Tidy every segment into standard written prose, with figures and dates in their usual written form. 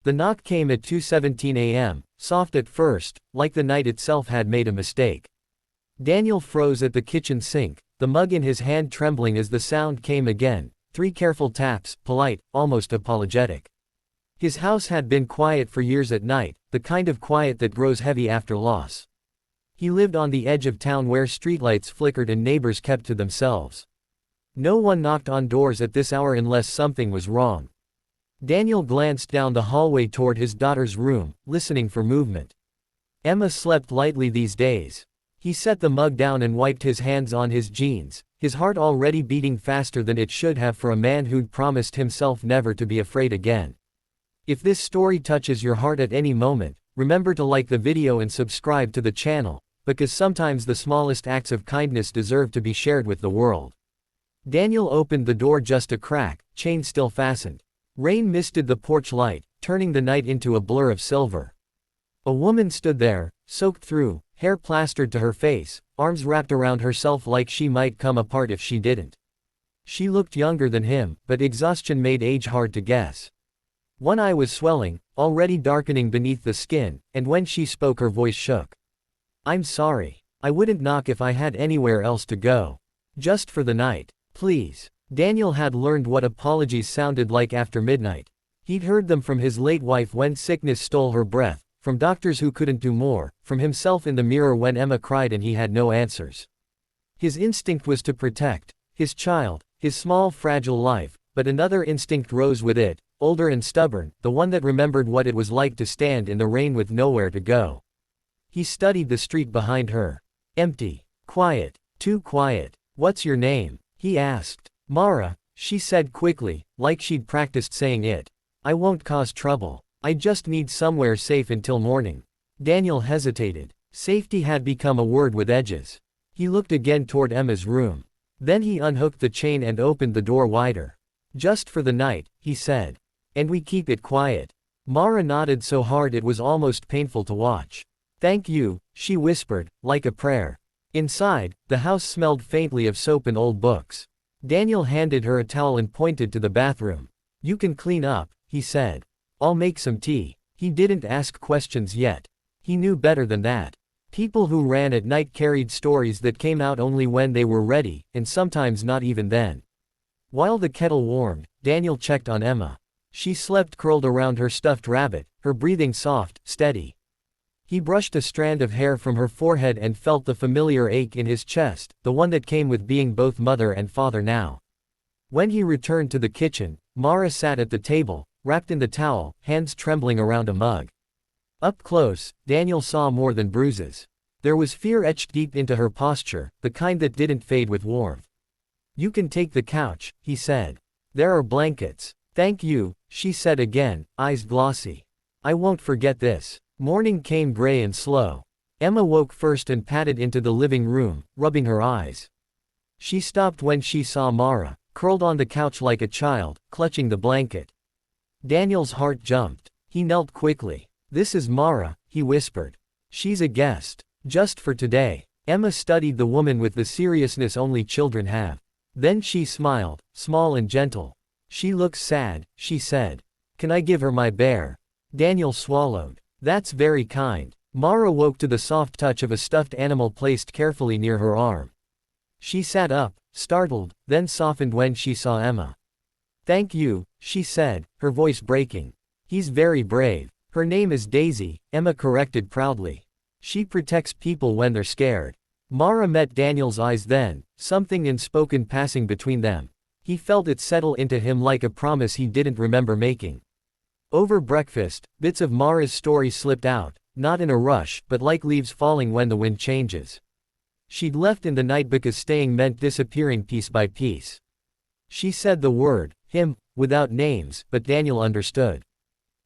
The knock came at 2:17 a.m., soft at first, like the night itself had made a mistake. Daniel froze at the kitchen sink, the mug in his hand trembling as the sound came again, 3 careful taps, polite, almost apologetic. His house had been quiet for years at night, the kind of quiet that grows heavy after loss. He lived on the edge of town where streetlights flickered and neighbors kept to themselves. No one knocked on doors at this hour unless something was wrong. Daniel glanced down the hallway toward his daughter's room, listening for movement. Emma slept lightly these days. He set the mug down and wiped his hands on his jeans, his heart already beating faster than it should have for a man who'd promised himself never to be afraid again. If this story touches your heart at any moment, remember to like the video and subscribe to the channel, because sometimes the smallest acts of kindness deserve to be shared with the world. Daniel opened the door just a crack, chain still fastened. Rain misted the porch light, turning the night into a blur of silver. A woman stood there, soaked through, hair plastered to her face, arms wrapped around herself like she might come apart if she didn't. She looked younger than him, but exhaustion made age hard to guess. One eye was swelling, already darkening beneath the skin, and when she spoke her voice shook. "I'm sorry. I wouldn't knock if I had anywhere else to go. Just for the night, please." Daniel had learned what apologies sounded like after midnight. He'd heard them from his late wife when sickness stole her breath, from doctors who couldn't do more, from himself in the mirror when Emma cried and he had no answers. His instinct was to protect his child, his small fragile life, but another instinct rose with it, older and stubborn, the one that remembered what it was like to stand in the rain with nowhere to go. He studied the street behind her. Empty. Quiet. Too quiet. "What's your name?" he asked. "Mara," she said quickly, like she'd practiced saying it. "I won't cause trouble. I just need somewhere safe until morning." Daniel hesitated. Safety had become a word with edges. He looked again toward Emma's room. Then he unhooked the chain and opened the door wider. "Just for the night," he said. "And we keep it quiet." Mara nodded so hard it was almost painful to watch. "Thank you," she whispered, like a prayer. Inside, the house smelled faintly of soap and old books. Daniel handed her a towel and pointed to the bathroom. "You can clean up," he said. "I'll make some tea." He didn't ask questions yet. He knew better than that. People who ran at night carried stories that came out only when they were ready, and sometimes not even then. While the kettle warmed, Daniel checked on Emma. She slept curled around her stuffed rabbit, her breathing soft, steady. He brushed a strand of hair from her forehead and felt the familiar ache in his chest, the one that came with being both mother and father now. When he returned to the kitchen, Mara sat at the table, wrapped in the towel, hands trembling around a mug. Up close, Daniel saw more than bruises. There was fear etched deep into her posture, the kind that didn't fade with warmth. "You can take the couch," he said. "There are blankets." "Thank you," she said again, eyes glossy. "I won't forget this." Morning came gray and slow. Emma woke first and padded into the living room, rubbing her eyes. She stopped when she saw Mara, curled on the couch like a child, clutching the blanket. Daniel's heart jumped. He knelt quickly. "This is Mara," he whispered. "She's a guest. Just for today." Emma studied the woman with the seriousness only children have. Then she smiled, small and gentle. "She looks sad," she said. "Can I give her my bear?" Daniel swallowed. "That's very kind." Mara woke to the soft touch of a stuffed animal placed carefully near her arm. She sat up, startled, then softened when she saw Emma. "Thank you," she said, her voice breaking. "He's very brave." "Her name is Daisy," Emma corrected proudly. "She protects people when they're scared." Mara met Daniel's eyes then, something unspoken passing between them. He felt it settle into him like a promise he didn't remember making. Over breakfast, bits of Mara's story slipped out, not in a rush, but like leaves falling when the wind changes. She'd left in the night because staying meant disappearing piece by piece. She said the word, him, without names, but Daniel understood.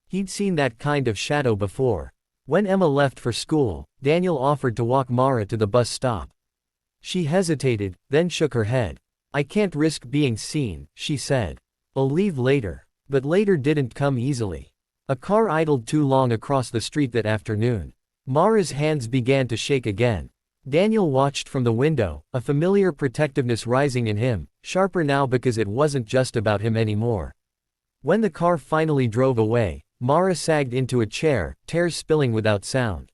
He'd seen that kind of shadow before. When Emma left for school, Daniel offered to walk Mara to the bus stop. She hesitated, then shook her head. "I can't risk being seen," she said. "I'll leave later." But later didn't come easily. A car idled too long across the street that afternoon. Mara's hands began to shake again. Daniel watched from the window, a familiar protectiveness rising in him, sharper now because it wasn't just about him anymore. When the car finally drove away, Mara sagged into a chair, tears spilling without sound.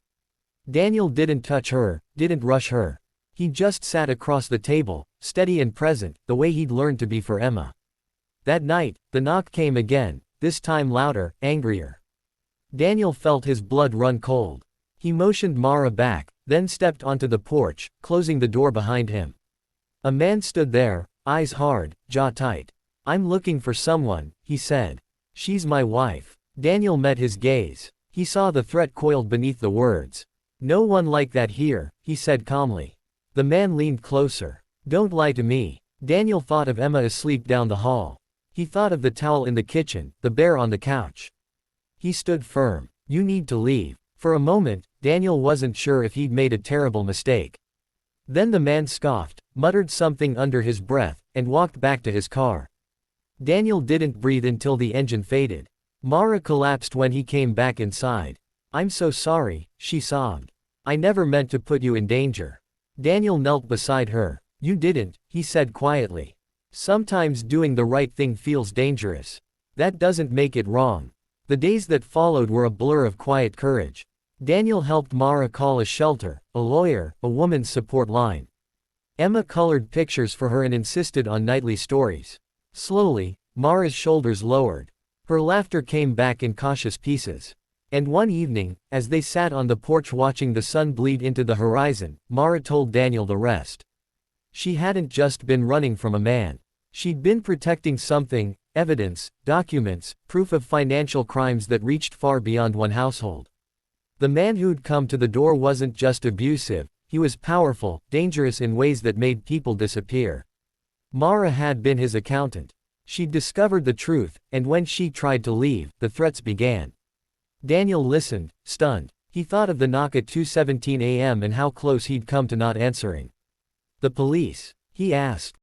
Daniel didn't touch her, didn't rush her. He just sat across the table, steady and present, the way he'd learned to be for Emma. That night, the knock came again, this time louder, angrier. Daniel felt his blood run cold. He motioned Mara back, then stepped onto the porch, closing the door behind him. A man stood there, eyes hard, jaw tight. "I'm looking for someone," he said. "She's my wife." Daniel met his gaze. He saw the threat coiled beneath the words. "No one like that here," he said calmly. The man leaned closer. "Don't lie to me." Daniel thought of Emma asleep down the hall. He thought of the towel in the kitchen, the bear on the couch. He stood firm. "You need to leave." For a moment, Daniel wasn't sure if he'd made a terrible mistake. Then the man scoffed, muttered something under his breath, and walked back to his car. Daniel didn't breathe until the engine faded. Mara collapsed when he came back inside. "I'm so sorry," she sobbed. "I never meant to put you in danger." Daniel knelt beside her. "You didn't," he said quietly. "Sometimes doing the right thing feels dangerous. That doesn't make it wrong." The days that followed were a blur of quiet courage. Daniel helped Mara call a shelter, a lawyer, a woman's support line. Emma colored pictures for her and insisted on nightly stories. Slowly, Mara's shoulders lowered. Her laughter came back in cautious pieces. And one evening, as they sat on the porch watching the sun bleed into the horizon, Mara told Daniel the rest. She hadn't just been running from a man. She'd been protecting something, evidence, documents, proof of financial crimes that reached far beyond one household. The man who'd come to the door wasn't just abusive, he was powerful, dangerous in ways that made people disappear. Mara had been his accountant. She'd discovered the truth, and when she tried to leave, the threats began. Daniel listened, stunned. He thought of the knock at 2:17 a.m. and how close he'd come to not answering. "The police?" he asked.